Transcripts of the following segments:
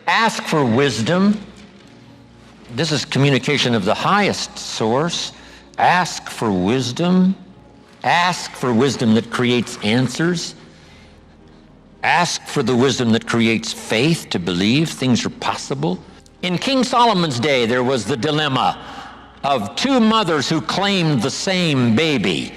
ask for wisdom. This is communication of the highest source. Ask for wisdom. Ask for wisdom that creates answers. Ask for the wisdom that creates faith to believe things are possible. In King Solomon's day, there was the dilemma of two mothers who claimed the same baby.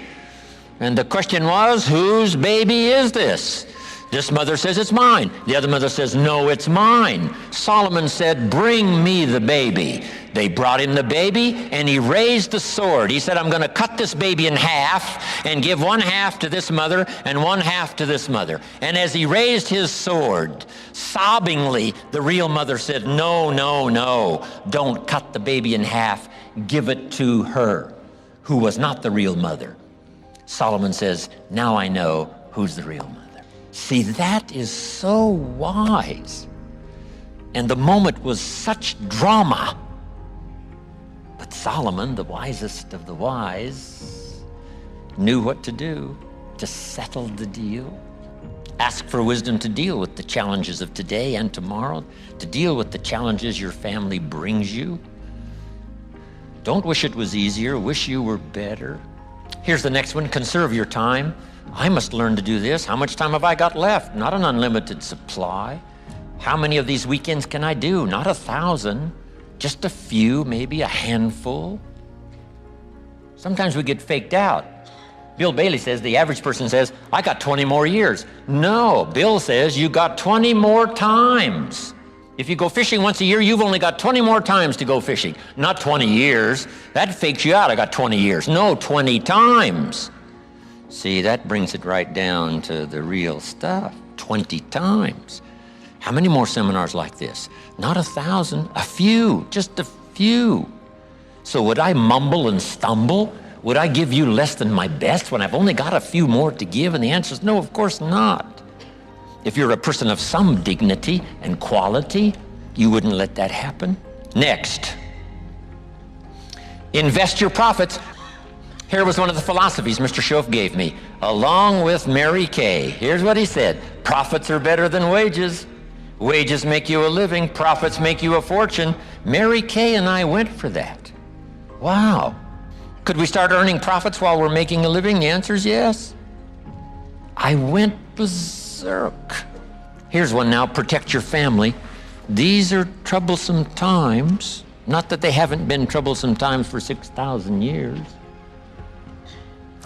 And the question was, whose baby is this? This mother says, it's mine. The other mother says, no, it's mine. Solomon said, bring me the baby. They brought him the baby, and he raised the sword. He said, I'm going to cut this baby in half and give one half to this mother and one half to this mother. And as he raised his sword, sobbingly, the real mother said, no, no, no, don't cut the baby in half. Give it to her, who was not the real mother. Solomon says, now I know who's the real mother. See, that is so wise. And the moment was such drama. But Solomon, the wisest of the wise, knew what to do to settle the deal. Ask for wisdom to deal with the challenges of today and tomorrow, to deal with the challenges your family brings you. Don't wish it was easier, wish you were better. Here's the next one, conserve your time. I must learn to do this. How much time have I got left? Not an unlimited supply. How many of these weekends can I do? Not 1,000, just a few, maybe a handful. Sometimes we get faked out. Bill Bailey says, the average person says, I got 20 more years. No, Bill says you got 20 more times. If you go fishing once a year, you've only got 20 more times to go fishing, not 20 years. That fakes you out, I got 20 years. No, 20 times. See, that brings it right down to the real stuff, 20 times. How many more seminars like this? Not 1,000, a few, just a few. So would I mumble and stumble? Would I give you less than my best when I've only got a few more to give? And the answer is no, of course not. If you're a person of some dignity and quality, you wouldn't let that happen. Next, invest your profits. Here was one of the philosophies Mr. Schoaf gave me, along with Mary Kay. Here's what he said, profits are better than wages. Wages make you a living, profits make you a fortune. Mary Kay and I went for that. Wow. Could we start earning profits while we're making a living? The answer is yes. I went berserk. Here's one now, protect your family. These are troublesome times. Not that they haven't been troublesome times for 6,000 years.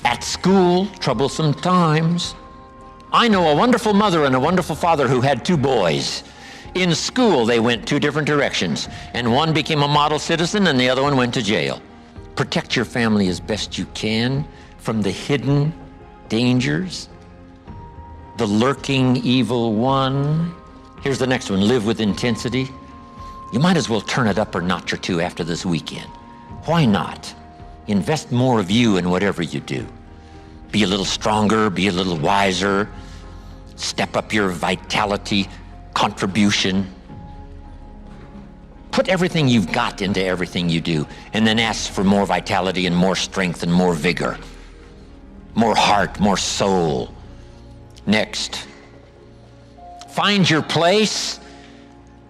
At school, troublesome times. I know a wonderful mother and a wonderful father who had two boys. In school, they went two different directions, and one became a model citizen and the other one went to jail. Protect your family as best you can from the hidden dangers, the lurking evil one. Here's the next one, live with intensity. You might as well turn it up a notch or two after this weekend. Why not? Invest more of you in whatever you do. Be a little stronger, be a little wiser, step up your vitality, contribution. Put everything you've got into everything you do, and then ask for more vitality and more strength and more vigor, more heart, more soul. Next, find your place.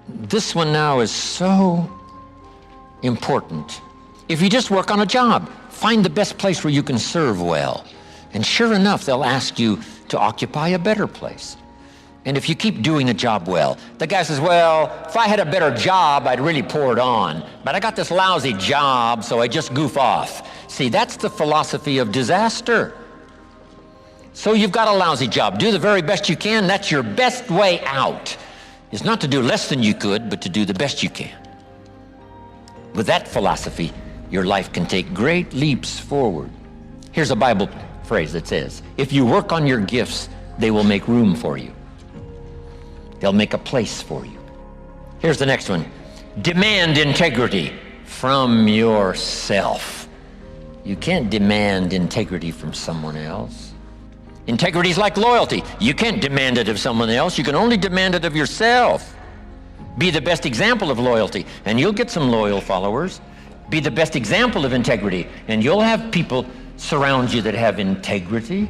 This one now is so important. If you just work on a job, find the best place where you can serve well. And sure enough, they'll ask you to occupy a better place. And if you keep doing a job well, the guy says, well, if I had a better job, I'd really pour it on. But I got this lousy job, so I just goof off. See, that's the philosophy of disaster. So you've got a lousy job. Do the very best you can. That's your best way out. It's not to do less than you could, but to do the best you can. With that philosophy, your life can take great leaps forward. Here's a Bible phrase that says, if you work on your gifts, they will make room for you. They'll make a place for you. Here's the next one. Demand integrity from yourself. You can't demand integrity from someone else. Integrity is like loyalty. You can't demand it of someone else. You can only demand it of yourself. Be the best example of loyalty, and you'll get some loyal followers. Be the best example of integrity, and you'll have people surround you that have integrity.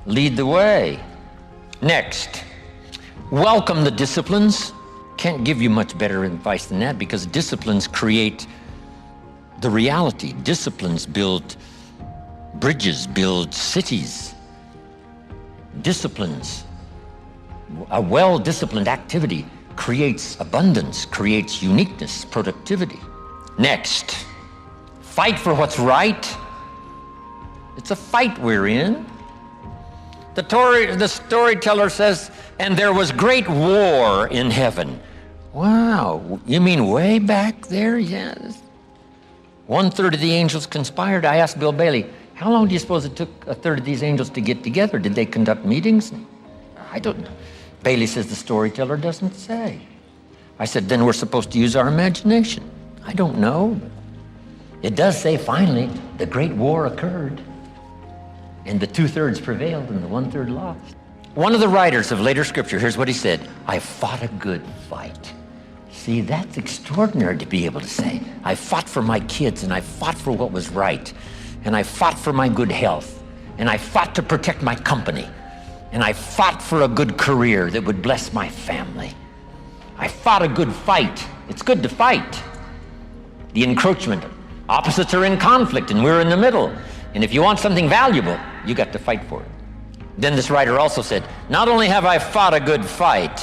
Lead the way. Next, welcome the disciplines. Can't give you much better advice than that, because disciplines create the reality. Disciplines build bridges, build cities. Disciplines, a well-disciplined activity creates abundance, creates uniqueness, productivity. Next, fight for what's right. It's a fight we're in. The storyteller says, and there was great war in heaven. Wow, you mean way back there? Yes. 1/3 of the angels conspired. I asked Bill Bailey, how long do you suppose it took 1/3 of these angels to get together? Did they conduct meetings? I don't know. Bailey says the storyteller doesn't say. I said, then we're supposed to use our imagination. I don't know. It does say finally the great war occurred, and the 2/3 prevailed and the 1/3 lost. One of the writers of later scripture, here's what he said: I fought a good fight. See, that's extraordinary to be able to say. I fought for my kids, and I fought for what was right, and I fought for my good health, and I fought to protect my company, and I fought for a good career that would bless my family. I fought a good fight. It's good to fight. The encroachment, opposites are in conflict, and we're in the middle. And if you want something valuable, you got to fight for it. Then this writer also said, not only have I fought a good fight,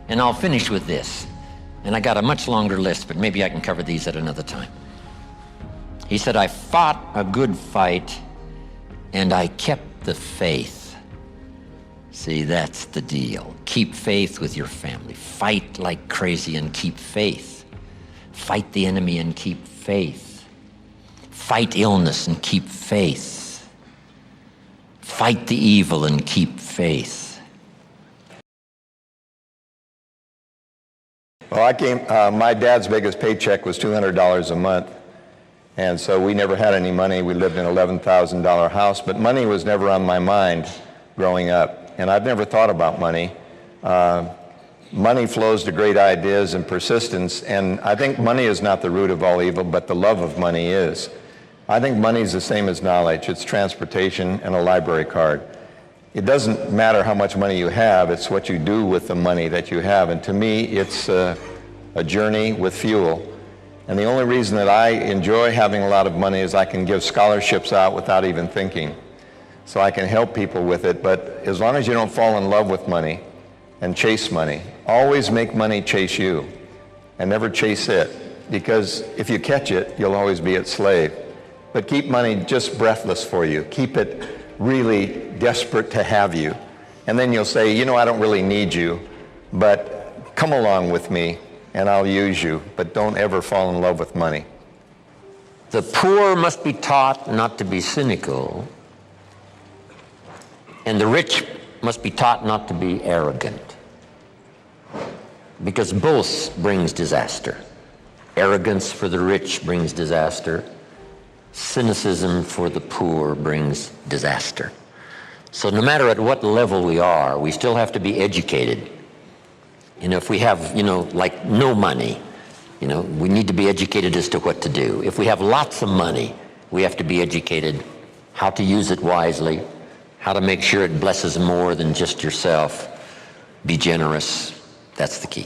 and I'll finish with this, and I got a much longer list, but maybe I can cover these at another time. He said, I fought a good fight, and I kept the faith. See, that's the deal. Keep faith with your family. Fight like crazy and keep faith. Fight the enemy and keep faith. Fight illness and keep faith. Fight the evil and keep faith. Well, my dad's biggest paycheck was $200 a month, and so we never had any money. We lived in an $11,000 house, but money was never on my mind growing up, and I've never thought about money. Money flows to great ideas and persistence, and I think money is not the root of all evil, but the love of money is. I think money is the same as knowledge. It's transportation and a library card. It doesn't matter how much money you have, it's what you do with the money that you have. And to me, it's a journey with fuel. And the only reason that I enjoy having a lot of money is I can give scholarships out without even thinking. So I can help people with it, but as long as you don't fall in love with money and chase money, always make money chase you and never chase it. Because if you catch it, you'll always be its slave. But keep money just breathless for you. Keep it really desperate to have you. And then you'll say, you know, I don't really need you, but come along with me and I'll use you. But don't ever fall in love with money. The poor must be taught not to be cynical, and the rich must be taught not to be arrogant, because both brings disaster. Arrogance for the rich brings disaster. Cynicism for the poor brings disaster. So no matter at what level we are, we still have to be educated. You know, if we have, like no money, we need to be educated as to what to do. If we have lots of money, we have to be educated how to use it wisely, how to make sure it blesses more than just yourself. Be generous. That's the key.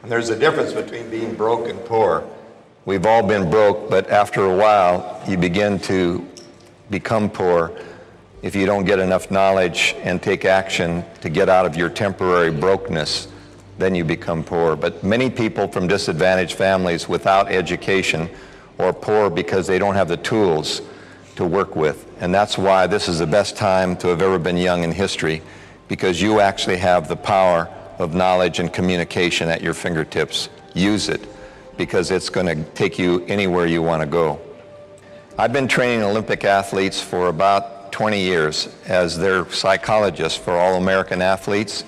There's a difference between being broke and poor. We've all been broke, but after a while, you begin to become poor if you don't get enough knowledge and take action to get out of your temporary brokenness. Then you become poor. But many people from disadvantaged families without education are poor because they don't have the tools to work with. And that's why this is the best time to have ever been young in history, because you actually have the power of knowledge and communication at your fingertips. Use it, because it's going to take you anywhere you want to go. I've been training Olympic athletes for about 20 years as their psychologist for all American athletes.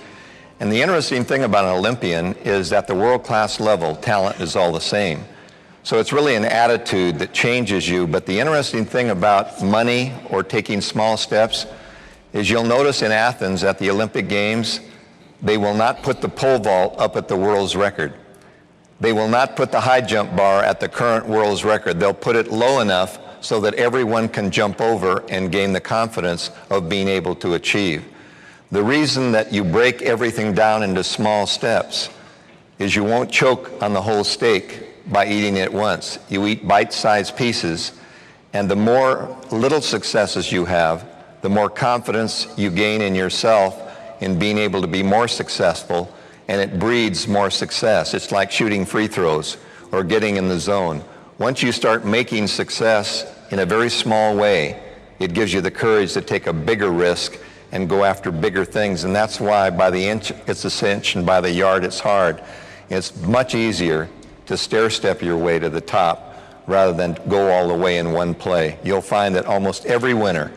And the interesting thing about an Olympian is that the world-class level, talent is all the same. So it's really an attitude that changes you. But the interesting thing about money or taking small steps is you'll notice in Athens at the Olympic Games, they will not put the pole vault up at the world's record. They will not put the high jump bar at the current world's record. They'll put it low enough so that everyone can jump over and gain the confidence of being able to achieve. The reason that you break everything down into small steps is you won't choke on the whole steak by eating it once. You eat bite-sized pieces, and the more little successes you have, the more confidence you gain in yourself in being able to be more successful, and it breeds more success. It's like shooting free throws or getting in the zone. Once you start making success in a very small way, it gives you the courage to take a bigger risk and go after bigger things. And that's why by the inch it's a cinch and by the yard it's hard. It's much easier to stair-step your way to the top rather than go all the way in one play. You'll find that almost every winner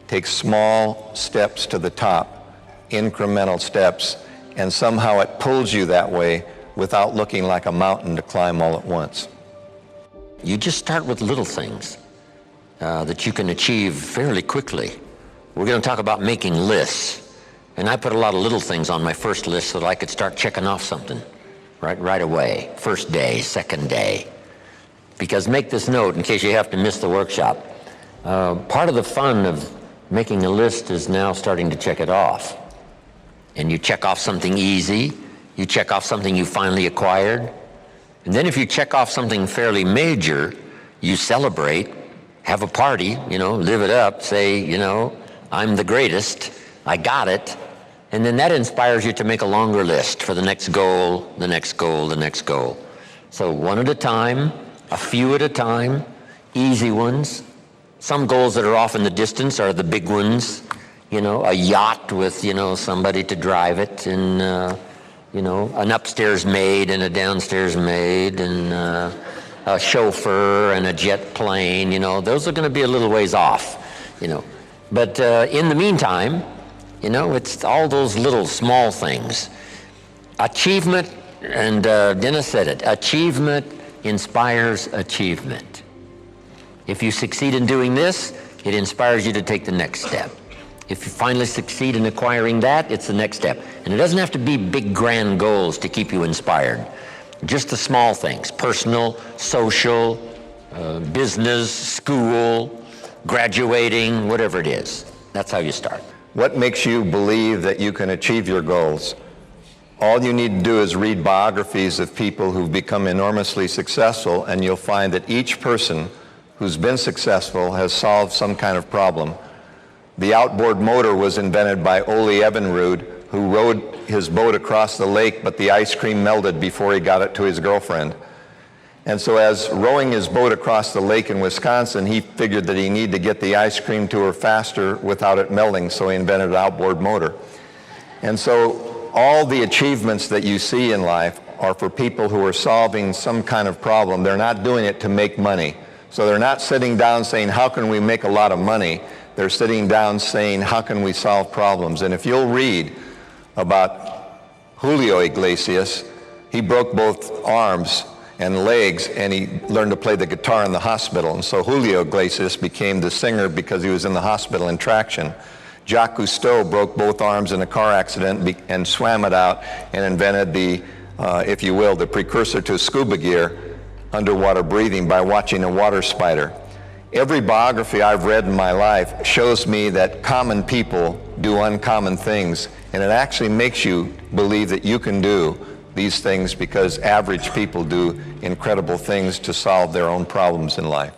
takes small steps to the top, incremental steps, and somehow it pulls you that way without looking like a mountain to climb all at once. You just start with little things that you can achieve fairly quickly. We're going to talk about making lists. And I put a lot of little things on my first list so that I could start checking off something right away. First day, second day. Because make this note in case you have to miss the workshop. Part of the fun of making a list is now starting to check it off. And you check off something easy. You check off something you finally acquired. And then if you check off something fairly major, you celebrate, have a party, live it up, say, I'm the greatest, I got it. And then that inspires you to make a longer list for the next goal, the next goal, the next goal. So one at a time, a few at a time, easy ones. Some goals that are off in the distance are the big ones. A yacht with, somebody to drive it, and, an upstairs maid and a downstairs maid, and a chauffeur and a jet plane, those are going to be a little ways off, But in the meantime, it's all those little small things. Achievement, and Denis said it, achievement inspires achievement. If you succeed in doing this, it inspires you to take the next step. If you finally succeed in acquiring that, it's the next step. And it doesn't have to be big, grand goals to keep you inspired. Just the small things, personal, social, business, school, graduating, whatever it is. That's how you start. What makes you believe that you can achieve your goals? All you need to do is read biographies of people who've become enormously successful, and you'll find that each person who's been successful has solved some kind of problem. The outboard motor was invented by Ole Evinrude, who rowed his boat across the lake, but the ice cream melted before he got it to his girlfriend. And so as rowing his boat across the lake in Wisconsin, he figured that he needed to get the ice cream to her faster without it melting, so he invented an outboard motor. And so all the achievements that you see in life are for people who are solving some kind of problem. They're not doing it to make money. So they're not sitting down saying, how can we make a lot of money? They're sitting down saying, how can we solve problems? And if you'll read about Julio Iglesias, he broke both arms and legs, and he learned to play the guitar in the hospital. And so Julio Iglesias became the singer because he was in the hospital in traction. Jacques Cousteau broke both arms in a car accident and swam it out and invented the, if you will, the precursor to scuba gear, underwater breathing, by watching a water spider. Every biography I've read in my life shows me that common people do uncommon things, and it actually makes you believe that you can do these things because average people do incredible things to solve their own problems in life.